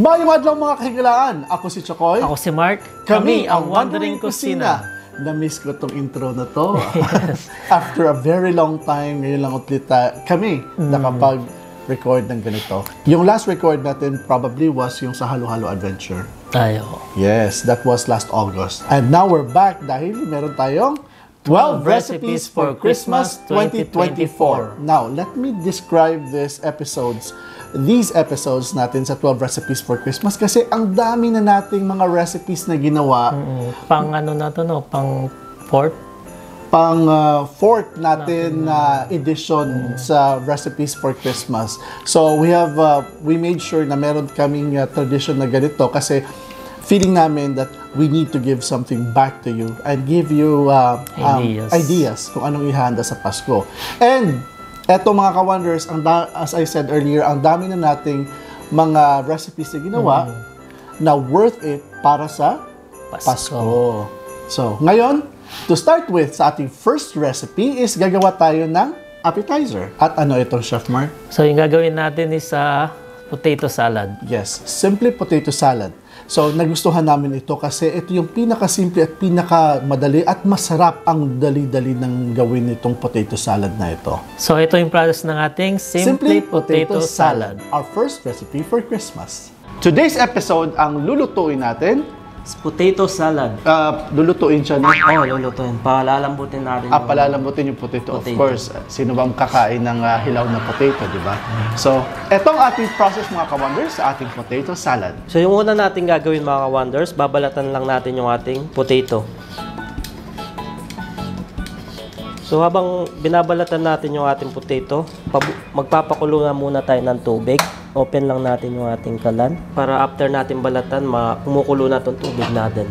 Mayong adlaw mga kahigalaan. Ako si Chokoy. Ako si Mark. Kami ang Wandering Kusina. Na-miss ko tong intro na to. Yes. After a very long time, ngayon lang ulit kami nakapag-record ng ganito. Yung last record natin probably was yung sa Halo-Halo Adventure. Tayo. Yes, that was last August. And now we're back dahil meron tayong 12 Recipes for Christmas 2024. Now, let me describe these episodes natin sa 12 Recipes for Christmas kasi ang dami na nating mga recipes na ginawa. Pang ano na to, no? Pang fourth? Pang fourth natin edition sa Recipes for Christmas. So, we made sure na meron kaming tradition na ganito kasi feeling namin that we need to give something back to you and give you ideas kung anong ihanda sa Pasko. And eto mga ka-wonders, as I said earlier, ang dami na nating mga recipes na ginawa na worth it para sa Pasko. So, ngayon, to start with, sa ating first recipe is gagawa tayo ng appetizer. At ano itong Chef Mark? So, yung gagawin natin is potato salad. Yes, simple potato salad. So, nagustuhan namin ito kasi ito yung pinakasimple at pinakamadali at masarap ang dali-dali ng gawin nitong potato salad na ito. So, ito yung process ng ating Simply Potato Salad. Our first recipe for Christmas. Today's episode, ang lulutuin natin, Potato salad. Lulutuin siya na? Oo, lulutuin. Palalambutin natin. Palalambutin yung potato. Of course, sino bang kakain ng hilaw na potato, di ba? So, etong ating process mga ka-wonders sa ating potato salad. So, yung una natin gagawin mga ka-wonders, babalatan lang natin yung ating potato. So, habang binabalatan natin yung ating potato, magpapakulo muna tayo ng tubig. Open lang natin yung ating kalan para after natin balatan, kumukulo na itong tubig natin.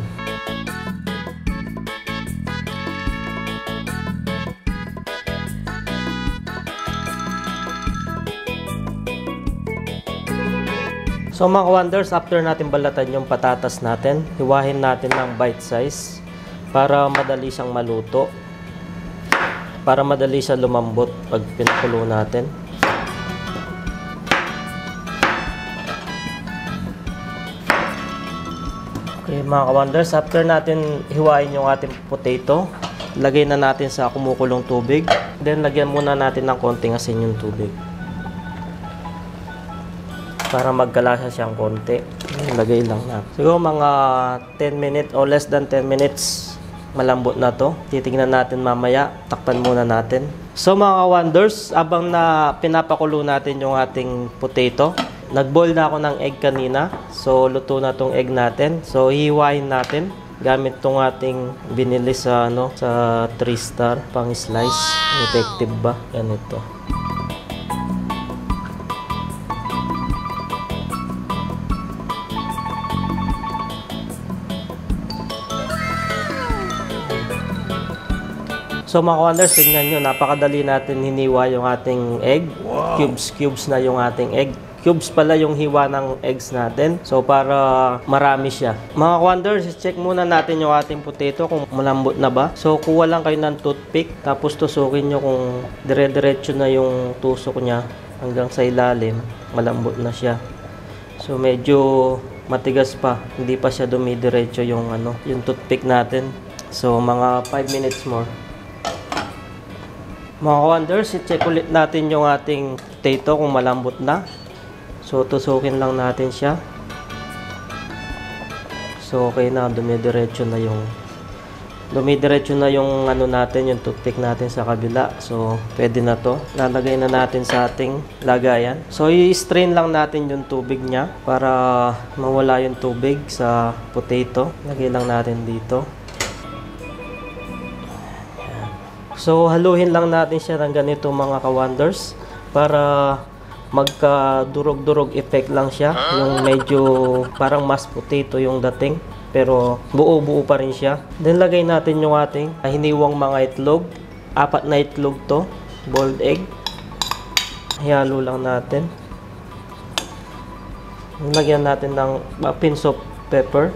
So mga ka-wonders, after natin balatan yung patatas natin, hiwahin natin ng bite size para madali siyang maluto. Para madali siya lumambot pag pinakulo natin. Okay mga ka-wonders, after natin hiwain yung ating potato, lagay na natin sa kumukulong tubig. Then lagyan muna natin ng konting asin yung tubig. Para magkalasa siyang konti. Lagay lang natin. Siguro mga 10 minutes o less than 10 minutes. Malambot na to. Titingnan natin mamaya. Takpan muna natin. So mga ka-wonders, abang na pinapakulo natin yung ating potato, nag-boil na ako ng egg kanina. So luto na tong egg natin. So hihiwain natin gamit tong ating binili sa sa 3-star pang slice. Effective ba? Ganito. So mga ka-wonders, tignan nyo, napakadali natin hiniwa yung ating egg. Wow. Cubes na yung ating egg. Cubes pala yung hiwa ng eggs natin. So para marami siya. Mga ka-wonders, check muna natin yung ating potato kung malambot na ba. So kuha lang kayo ng toothpick, tapos tusukin nyo kung dire-diretso na yung tusok niya hanggang sa ilalim. Malambot na siya. So medyo matigas pa. Hindi pa siya dumidiretso yung toothpick natin. So mga 5 minutes more. Mga ka-wonders, i-check ulit natin yung ating potato kung malambot na. So, tusukin lang natin siya. So, okay na. Dumidiretso na yung natin, yung toothpick natin sa kabila. So, pwede na to. Lalagay na natin sa ating lagayan. So, i-strain lang natin yung tubig niya para mawala yung tubig sa potato. Lagay lang natin dito. So, haluhin lang natin siya ng ganito mga ka-wonders para magka-durog-durog effect lang siya. Yung medyo parang mashed potato yung dating, pero buo-buo pa rin siya. Then, lagay natin yung ating hiniwang mga itlog. 4 na itlog to, boiled egg. Hihalo lang natin. Lagyan natin ng pinch of pepper.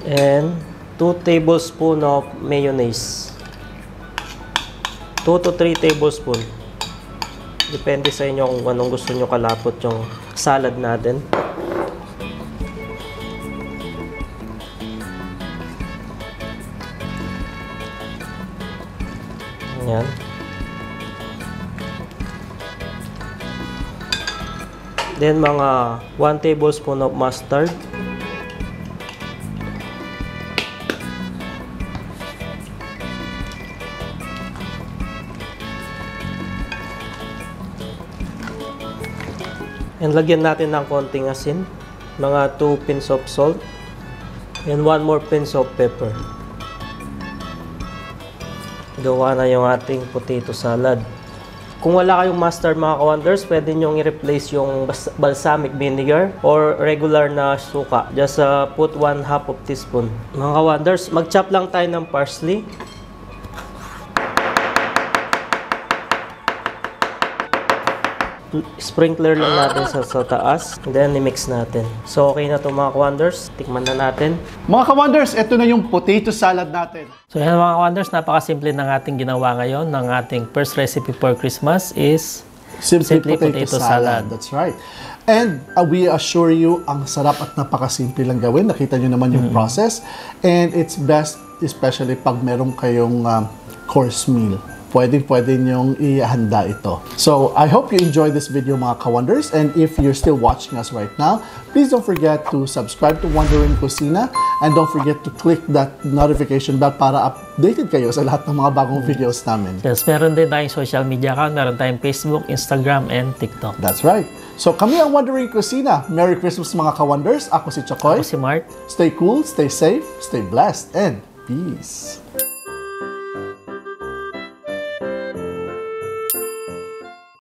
And 2 tablespoons of mayonnaise. 2 to 3 tablespoons. Depende sa inyo kung anong gusto nyo kalapot yung salad natin. Ayan. Then mga 1 tablespoon of mustard. And lagyan natin ng konting asin, mga 2 pins of salt, and 1 more pins of pepper. Gawa na yung ating potato salad. Kung wala kayong mustard mga ka-wonders, pwede nyong i-replace yung balsamic vinegar or regular na suka. Just put 1/2 of teaspoon. Mga ka-wonders, mag-chop lang tayo ng parsley. Sprinkler lang natin sa taas, and then i-mix natin. So okay na to mga ka-wonders, tikman na natin. Mga ka-wonders, ito na yung potato salad natin. So yan mga ka-wonders, napakasimple ng ating ginawa ngayon. Ng ating first recipe for Christmas is Simply potato salad. That's right. And we assure you, ang sarap at napakasimple lang gawin. Nakita nyo naman yung process. And it's best, especially pag meron kayong course meal. Pwede nyong ihanda ito. So, I hope you enjoyed this video mga ka-wonders. And if you're still watching us right now, please don't forget to subscribe to Wondering Cucina. And don't forget to click that notification bell para updated kayo sa lahat ng mga bagong videos namin. Yes, meron din tayong social media account. Meron tayong Facebook, Instagram, and TikTok. That's right. So, kami ang Wondering Cucina. Merry Christmas mga ka-wonders. Ako si Chokoy. Ako si Mark. Stay cool, stay safe, stay blessed, and peace.